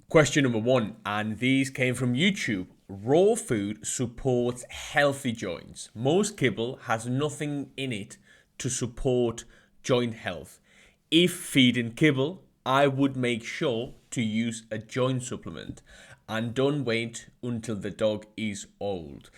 Question number one, and these came from YouTube. Raw food supports healthy joints. Most kibble has nothing in it to support joint health. If feeding kibble, I would make sure to use a joint supplement and don't wait until the dog is old.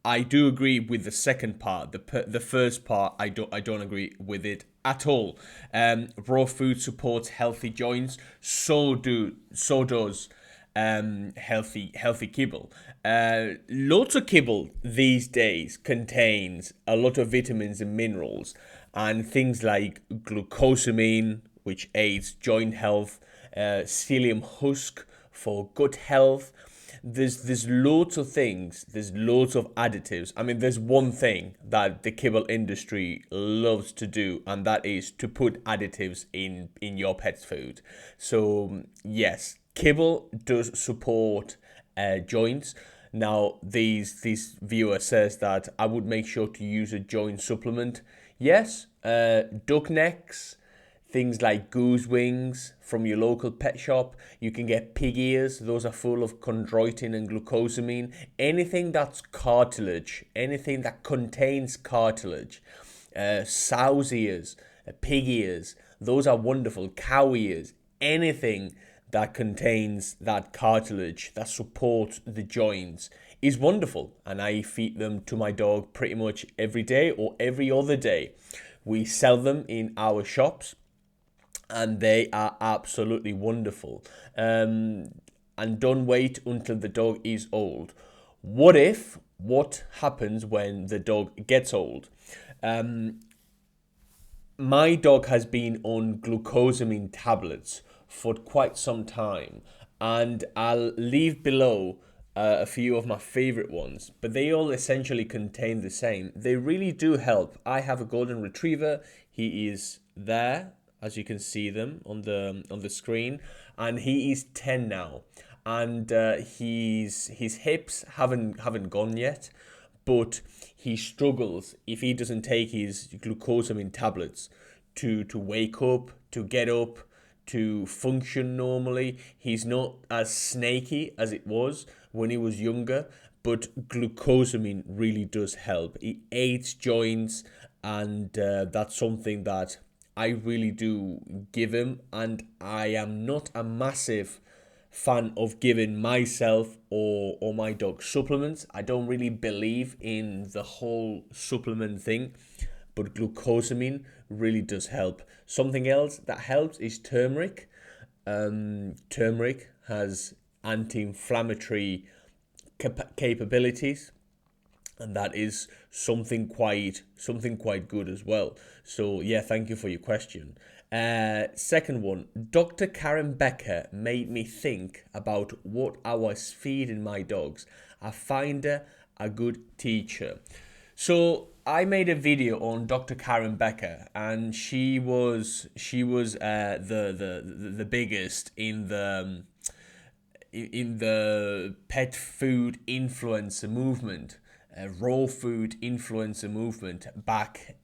I do agree with the second part. The first part, I don't agree with it at all. Raw food supports healthy joints. So does healthy kibble. Lots of kibble these days contains a lot of vitamins and minerals, and things like glucosamine, which aids joint health, psyllium husk for gut health. There's loads of things. There's loads of additives. I mean, there's one thing that the kibble industry loves to do, and that is to put additives in your pet's food. So yes, kibble does support joints. Now, these viewer says that I would make sure to use a joint supplement. Yes, duck necks, things like goose wings from your local pet shop. You can get pig ears. Those are full of chondroitin and glucosamine. Anything that's cartilage, anything that contains cartilage, sow's ears, pig ears, those are wonderful. Cow ears, anything that contains that cartilage that supports the joints is wonderful, and I feed them to my dog pretty much every day or every other day. We sell them in our shops, and they are absolutely wonderful. And don't wait until the dog is old. What happens when the dog gets old? My dog has been on glucosamine tablets for quite some time, and I'll leave below a few of my favorite ones, but they all essentially contain the same. They really do help. I have a golden retriever. He is there, as you can see them on the screen, and he is 10 now, and his hips haven't gone yet, but he struggles if he doesn't take his glucosamine tablets to wake up, to get up, to function normally. He's not as snaky as it was when he was younger, but glucosamine really does help. It aids joints, and that's something that I really do give him. And I am not a massive fan of giving myself or my dog supplements. I don't really believe in the whole supplement thing, but glucosamine really does help. Something else that helps is turmeric. Turmeric has anti-inflammatory capabilities, and that is something quite good as well. So yeah, thank you for your question. Second one, Dr. Karen Becker made me think about what I was feeding my dogs. I find her a good teacher. So I made a video on Dr. Karen Becker, and she was the biggest in the pet food influencer movement, raw food influencer movement back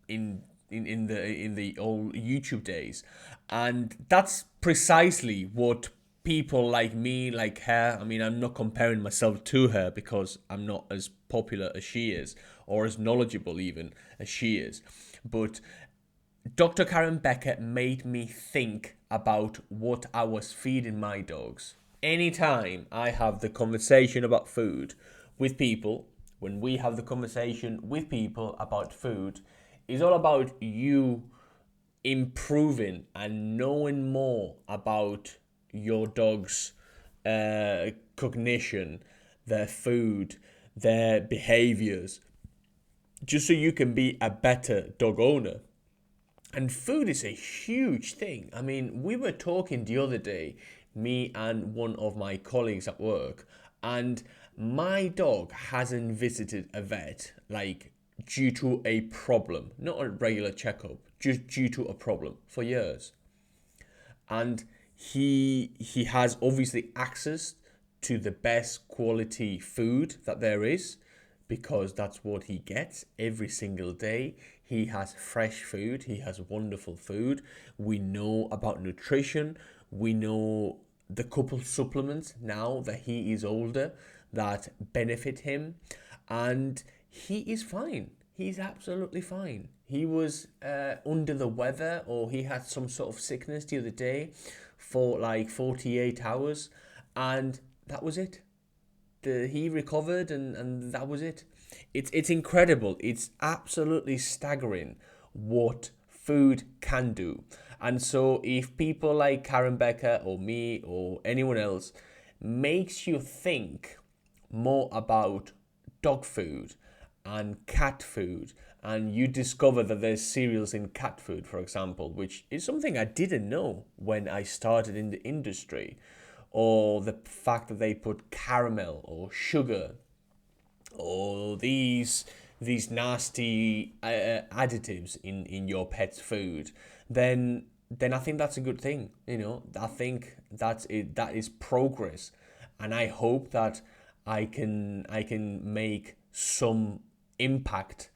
in the old YouTube days, and that's precisely what people like me, like her. I mean, I'm not comparing myself to her because I'm not as popular as she is, or as knowledgeable even as she is, but Dr. Karen Becker made me think about what I was feeding my dogs. Anytime I have the conversation about food with people, when we have the conversation with people about food, it's all about you improving and knowing more about your dog's cognition, their food, their behaviors, just so you can be a better dog owner. And food is a huge thing. I mean, we were talking the other day, me and one of my colleagues at work, and my dog hasn't visited a vet like due to a problem, not a regular checkup, just due to a problem for years. And he has obviously access to the best quality food that there is, because that's what he gets every single day. He has fresh food, he has wonderful food. We know about nutrition, We know the couple supplements now that he is older that benefit him, and he is fine. He's absolutely fine. He was under the weather, or he had some sort of sickness the other day for like 48 hours, and that was it. He recovered, and that was it. It's incredible. It's absolutely staggering what food can do. And so if people like Karen Becker or me or anyone else makes you think more about dog food and cat food, and you discover that there's cereals in cat food, for example, which is something I didn't know when I started in the industry, or the fact that they put caramel or sugar or these nasty additives in your pet's food, then I think that's a good thing. I think that is progress, and I hope that I can make some impact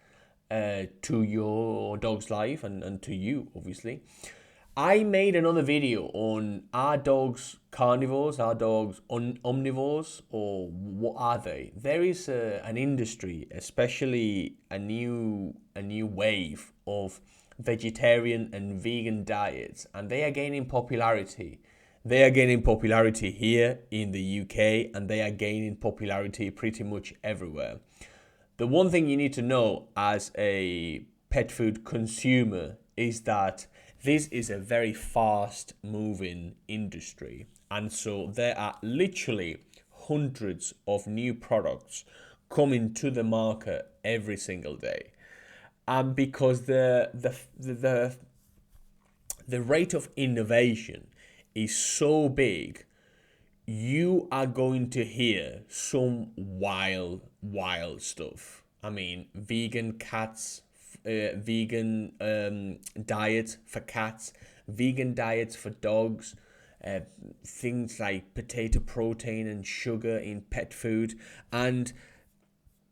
to your dog's life, and to you, obviously. I made another video on, are dogs carnivores, are dogs omnivores, or what are they? There is an industry, especially a new wave of vegetarian and vegan diets, and they are gaining popularity. They are gaining popularity here in the UK, and they are gaining popularity pretty much everywhere. The one thing you need to know as a pet food consumer is that this is a very fast moving industry. And so there are literally hundreds of new products coming to the market every single day. And because the rate of innovation is so big, you are going to hear some wild stuff. I mean, vegan cats, vegan diet for cats, vegan diets for dogs, things like potato protein and sugar in pet food, and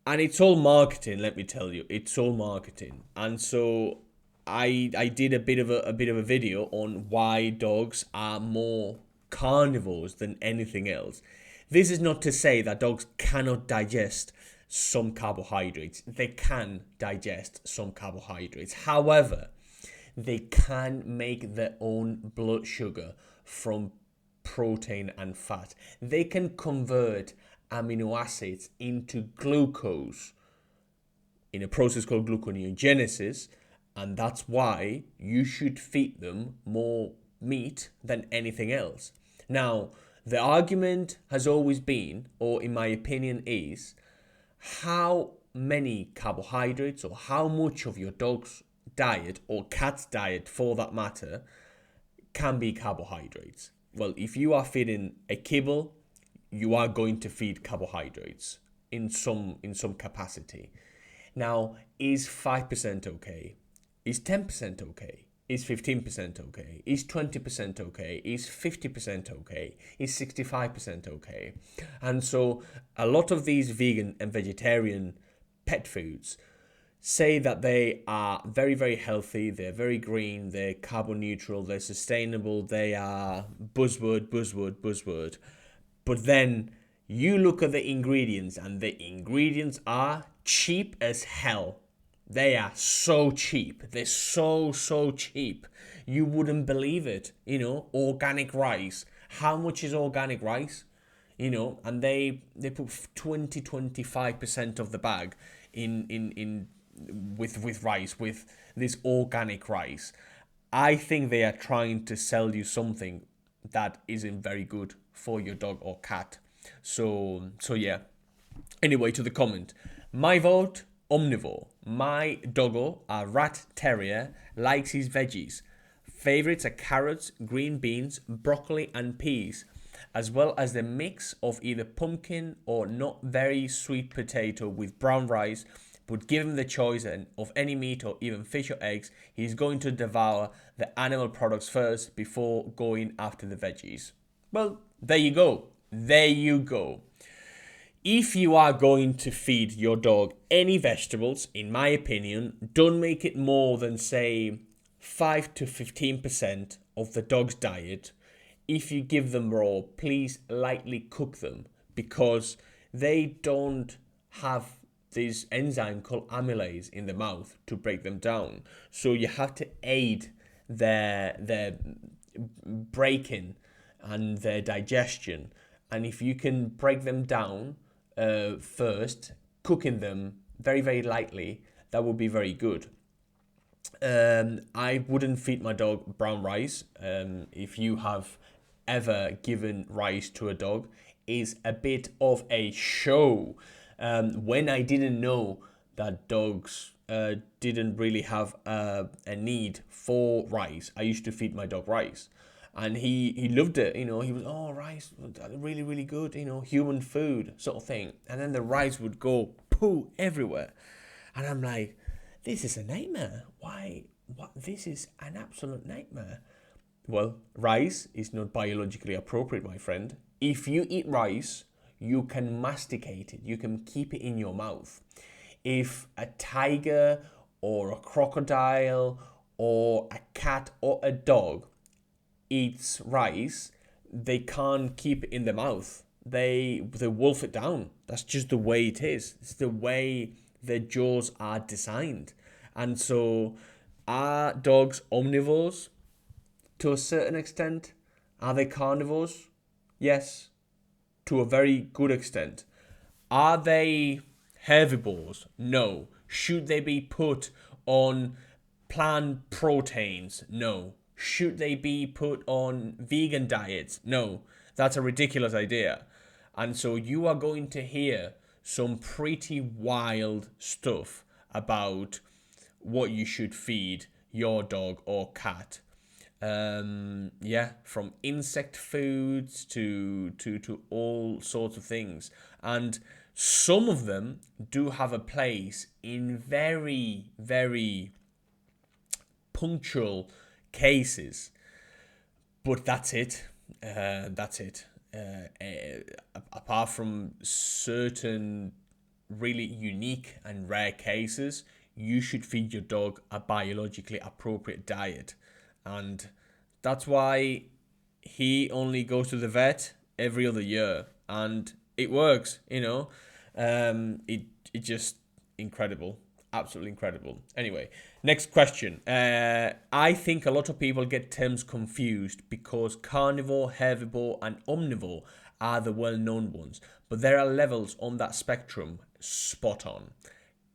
it's all marketing. Let me tell you, it's all marketing. And so I did a bit of a video on why dogs are more carnivores than anything else. This is not to say that dogs cannot digest some carbohydrates. They can digest some carbohydrates. However, they can make their own blood sugar from protein and fat. They can convert amino acids into glucose in a process called gluconeogenesis, and that's why you should feed them more meat than anything else. Now, the argument has always been, or in my opinion is, how many carbohydrates, or how much of your dog's diet, or cat's diet for that matter, can be carbohydrates. Well, if you are feeding a kibble, you are going to feed carbohydrates in some capacity. Now, is 5% okay? Is 10% okay? Is 15% okay? Is 20% okay? Is 50% okay? Is 65% okay? And so a lot of these vegan and vegetarian pet foods say that they are very, very healthy, they're very green, they're carbon neutral, they're sustainable, they are buzzword. But then you look at the ingredients, and the ingredients are cheap as hell. They are so cheap. They're so cheap. You wouldn't believe it. Organic rice. How much is organic rice? And they put 25% of the bag in with rice, with this organic rice. I think they are trying to sell you something that isn't very good for your dog or cat. So yeah. Anyway, to the comment. My vote, omnivore. My doggo, a rat terrier, likes his veggies. Favorites are carrots, green beans, broccoli and peas, as well as the mix of either pumpkin or not very sweet potato with brown rice. But give him the choice of any meat or even fish or eggs, he's going to devour the animal products first before going after the veggies. Well, there you go. There you go. If you are going to feed your dog any vegetables, in my opinion, don't make it more than, say, 5 to 15% of the dog's diet. if you give them raw, please lightly cook them, because they don't have this enzyme called amylase in the mouth to break them down. So you have to aid their breaking and their digestion. And if you can break them down first, cooking them very, very lightly, that would be very good. I wouldn't feed my dog brown rice. If you have ever given rice to a dog, is a bit of a show. When I didn't know that dogs didn't really have a need for rice, I used to feed my dog rice. And he loved it, he was, oh, rice, really, really good, human food sort of thing. And then the rice would go poo everywhere. And I'm like, this is a nightmare. Why? What? This is an absolute nightmare. Well, rice is not biologically appropriate, my friend. If you eat rice, you can masticate it. You can keep it in your mouth. If a tiger or a crocodile or a cat or a dog eats rice, they can't keep it in their mouth. They wolf it down. That's just the way it is. It's the way their jaws are designed. And so, are dogs omnivores? To a certain extent. Are they carnivores? Yes, to a very good extent. Are they herbivores? No. Should they be put on plant proteins? No. Should they be put on vegan diets? No. That's a ridiculous idea. And so you are going to hear some pretty wild stuff about what you should feed your dog or cat. From insect foods to all sorts of things. And some of them do have a place in very, very punctual cases. But that's it. That's it. Apart from certain really unique and rare cases, you should feed your dog a biologically appropriate diet. And that's why he only goes to the vet every other year. And it works, It just incredible. Absolutely incredible. Anyway, next question. I think a lot of people get terms confused because carnivore, herbivore, and omnivore are the well-known ones. But there are levels on that spectrum. Spot on.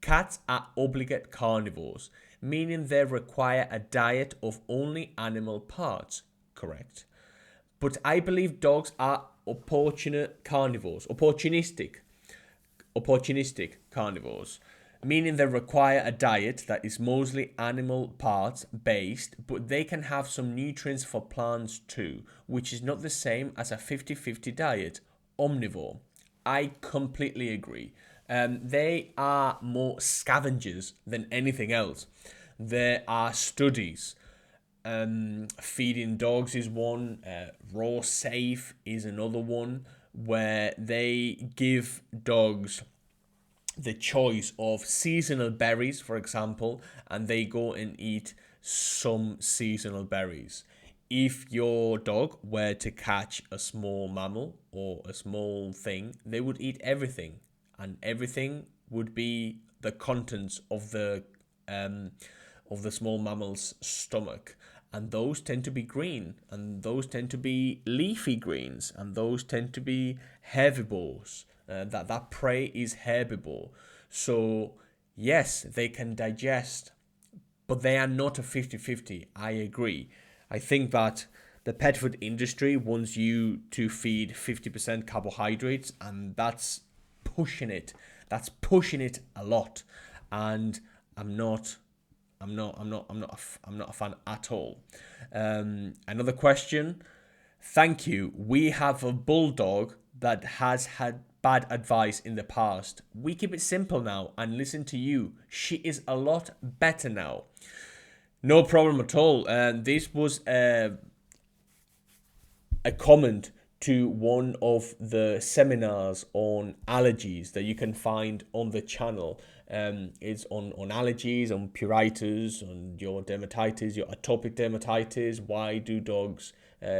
Cats are obligate carnivores, meaning they require a diet of only animal parts. Correct. But I believe dogs are opportunistic carnivores, meaning they require a diet that is mostly animal parts based, but they can have some nutrients for plants too, which is not the same as a 50-50 diet. Omnivore. I completely agree. They are more scavengers than anything else. There are studies. Feeding dogs is one. Raw safe is another one, where they give dogs the choice of seasonal berries, for example, and they go and eat some seasonal berries. If your dog were to catch a small mammal or a small thing, they would eat everything, and everything would be the contents of the small mammal's stomach. And those tend to be green, and those tend to be leafy greens, and those tend to be herbivores. That prey is herbivore. So yes, they can digest, but they are not a 50-50. I agree. I think that the pet food industry wants you to feed 50% carbohydrates, and that's pushing it. That's pushing it a lot, and I'm not a fan at all. Another question. Thank you. We have a bulldog that has had bad advice in the past. We keep it simple now and listen to you. She is a lot better now. No problem at all. This was a comment to one of the seminars on allergies that you can find on the channel. It's on allergies, on pruritus, on your dermatitis, your atopic dermatitis. Why do dogs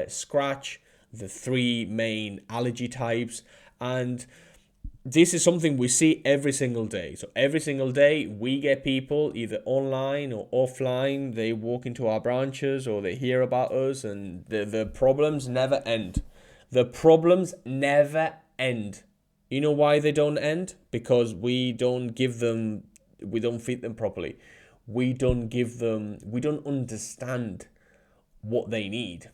scratch? the three main allergy types. And this is something we see every single day. So every single day we get people either online or offline, they walk into our branches or they hear about us, and the problems never end. The problems never end. You know why they don't end? Because we don't feed them properly. We don't understand what they need.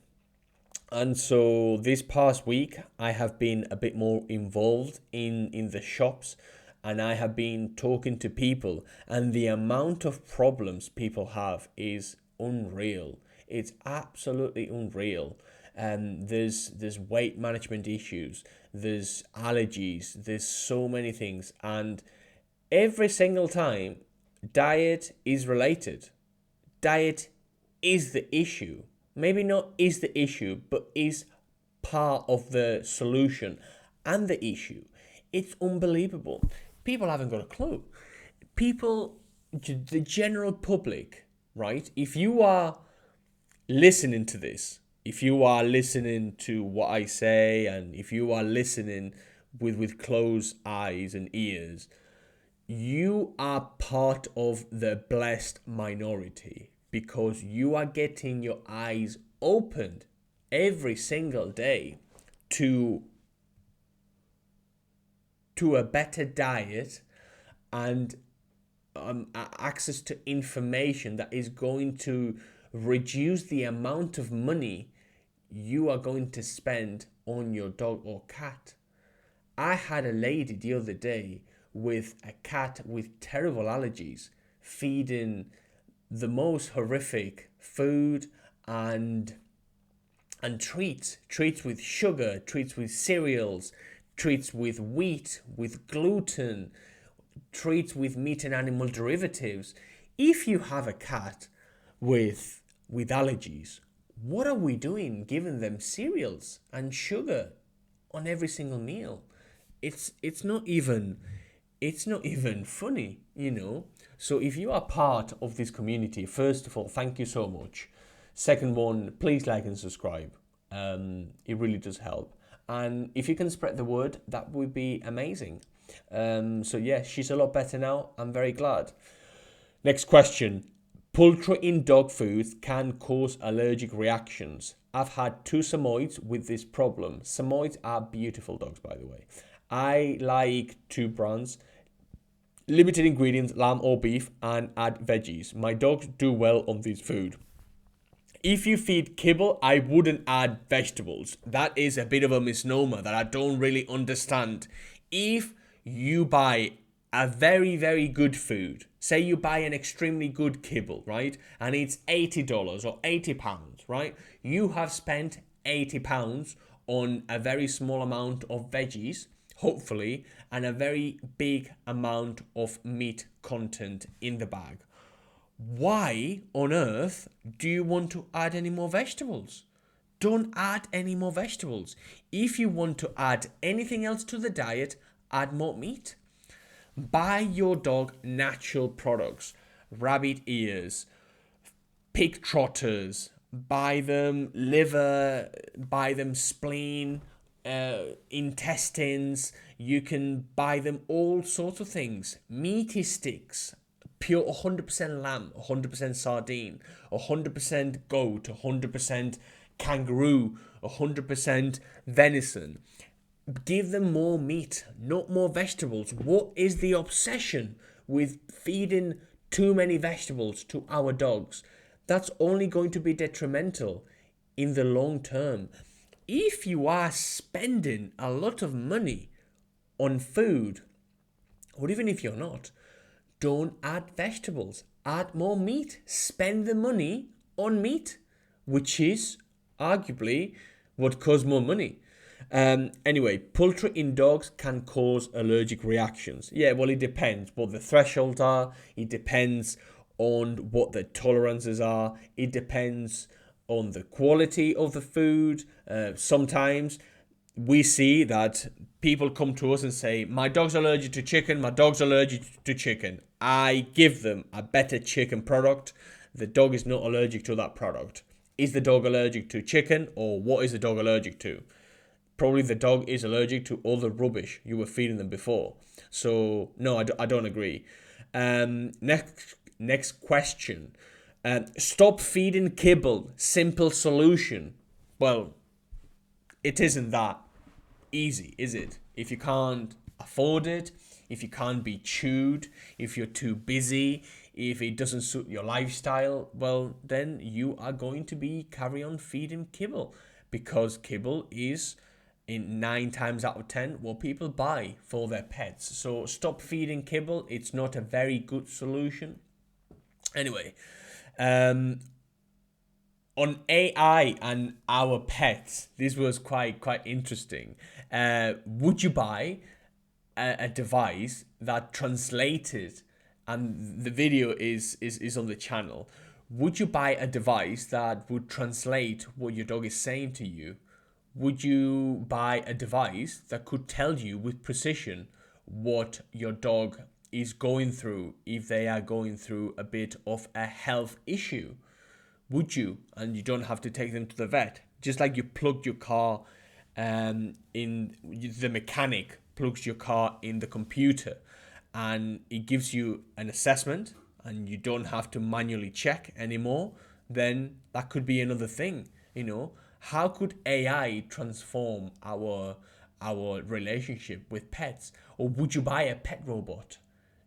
And so this past week, I have been a bit more involved in the shops, and I have been talking to people, and the amount of problems people have is unreal. It's absolutely unreal. There's weight management issues, there's allergies, there's so many things, and every single time, diet is related. Diet is the issue. Maybe not is the issue, but is part of the solution and the issue. It's unbelievable. People haven't got a clue. People, the general public, right? If you are listening to this, if you are listening to what I say, and if you are listening with closed eyes and ears, you are part of the blessed minority, because you are getting your eyes opened every single day to a better diet and access to information that is going to reduce the amount of money you are going to spend on your dog or cat. I had a lady the other day with a cat with terrible allergies, feeding the most horrific food and treats with sugar, treats with cereals, treats with wheat, with gluten, treats with meat and animal derivatives. If you have a cat with allergies, what are we doing giving them cereals and sugar on every single meal? It's not even funny, you know. So if you are part of this community, first of all, thank you so much. Second one, please like and subscribe. It really does help. And if you can spread the word, that would be amazing. So yeah, she's a lot better now. I'm very glad. Next question. Poultry in dog foods can cause allergic reactions. I've had 2 Samoyeds with this problem. Samoyeds are beautiful dogs, by the way. I like 2 brands. Limited ingredients, lamb or beef, and add veggies. My dogs do well on this food. If you feed kibble, I wouldn't add vegetables. That is a bit of a misnomer that I don't really understand. If you buy a very, very good food, say you buy an extremely good kibble, right? And it's $80 or £80, right? You have spent £80 on a very small amount of veggies, hopefully, and a very big amount of meat content in the bag. Why on earth do you want to add any more vegetables? Don't add any more vegetables. If you want to add anything else to the diet, add more meat. Buy your dog natural products, rabbit ears, pig trotters, buy them liver, buy them spleen, intestines. You can buy them all sorts of things. Meaty sticks, pure 100% lamb, 100% sardine, 100% goat, 100% kangaroo, 100% venison. Give them more meat, not more vegetables. What is the obsession with feeding too many vegetables to our dogs? That's only going to be detrimental in the long term. If you are spending a lot of money on food, or even if you're not, don't add vegetables. Add more meat. Spend the money on meat, which is arguably what costs more money. Anyway, poultry in dogs can cause allergic reactions. Yeah, well, it depends what the thresholds are. It depends on what the tolerances are. It depends on the quality of the food. Sometimes we see that people come to us and say, my dog's allergic to chicken, my dog's allergic to chicken. I give them a better chicken product. The dog is not allergic to that product. Is the dog allergic to chicken, or what is the dog allergic to? Probably the dog is allergic to all the rubbish you were feeding them before. So no, I don't agree. Next question. Stop feeding kibble. Simple solution. Well, it isn't that easy, is it? If you can't afford it, if you can't be chewed, if you're too busy, if it doesn't suit your lifestyle, well, then you are going to be carry on feeding kibble, because kibble is in 9 times out of 10 what people buy for their pets. So stop feeding kibble. It's not a very good solution. Anyway, on AI and our pets, this was quite interesting. Would you buy a device that translated, and the video is on the channel? Would you buy a device that would translate what your dog is saying to you? Would you buy a device that could tell you with precision what your dog is going through if they are going through a bit of a health issue? Would you? And you don't have to take them to the vet. Just like you plugged your car in, the mechanic plugs your car in the computer and it gives you an assessment and you don't have to manually check anymore, then that could be another thing, you know. How could AI transform our relationship with pets? Or would you buy a pet robot?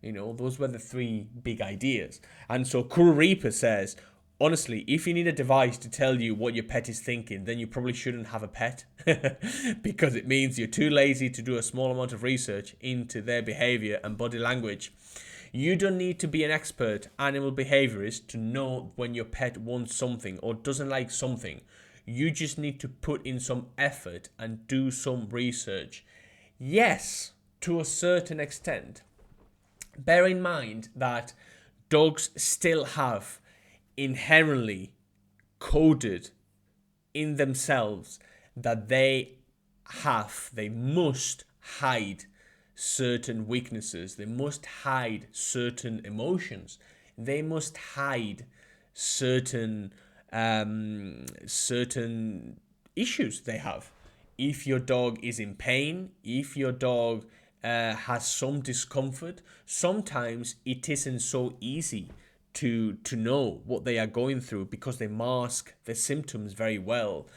You know, those were the 3 big ideas. And so Kuru Reaper says, honestly, if you need a device to tell you what your pet is thinking, then you probably shouldn't have a pet because it means you're too lazy to do a small amount of research into their behavior and body language. You don't need to be an expert animal behaviorist to know when your pet wants something or doesn't like something. You just need to put in some effort and do some research. Yes, to a certain extent. Bear in mind that dogs still have inherently coded in themselves that they must hide certain weaknesses, they must hide certain emotions, they must hide certain certain issues they have. If your dog is in pain, if your dog has some discomfort, sometimes it isn't so easy to know what they are going through because they mask their symptoms very well.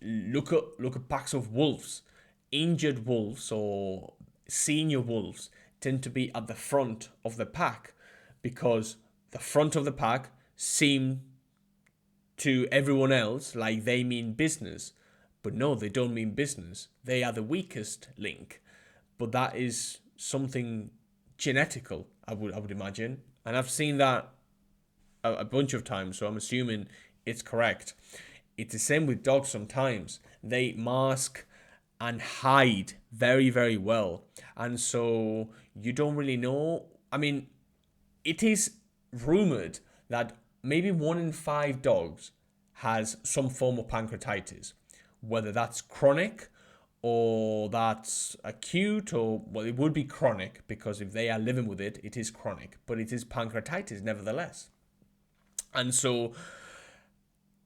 Look at packs of wolves. Injured wolves or senior wolves tend to be at the front of the pack because the front of the pack seem to everyone else like they mean business. But no, they don't mean business. They are the weakest link. But that is something genetical, I would imagine. And I've seen that a bunch of times, so I'm assuming it's correct. It's the same with dogs sometimes. They mask and hide very, very well. And so you don't really know. I mean, it is rumored that maybe 1 in 5 dogs has some form of pancreatitis, whether that's chronic or that's acute, or well, it would be chronic because if they are living with it, it is chronic, but it is pancreatitis nevertheless. And so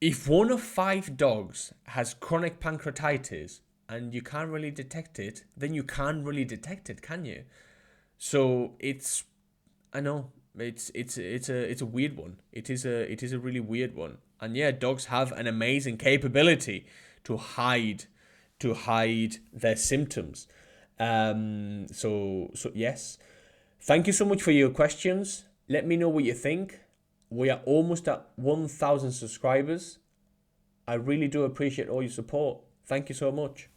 if 1 of 5 dogs has chronic pancreatitis and you can't really detect it, then you can't really detect it, can you? So it's, I know, it's a weird one. It is a really weird one. And yeah, dogs have an amazing capability to hide their symptoms. So yes. Thank you so much for your questions. Let me know what you think. We are almost at 1,000 subscribers. I really do appreciate all your support. Thank you so much.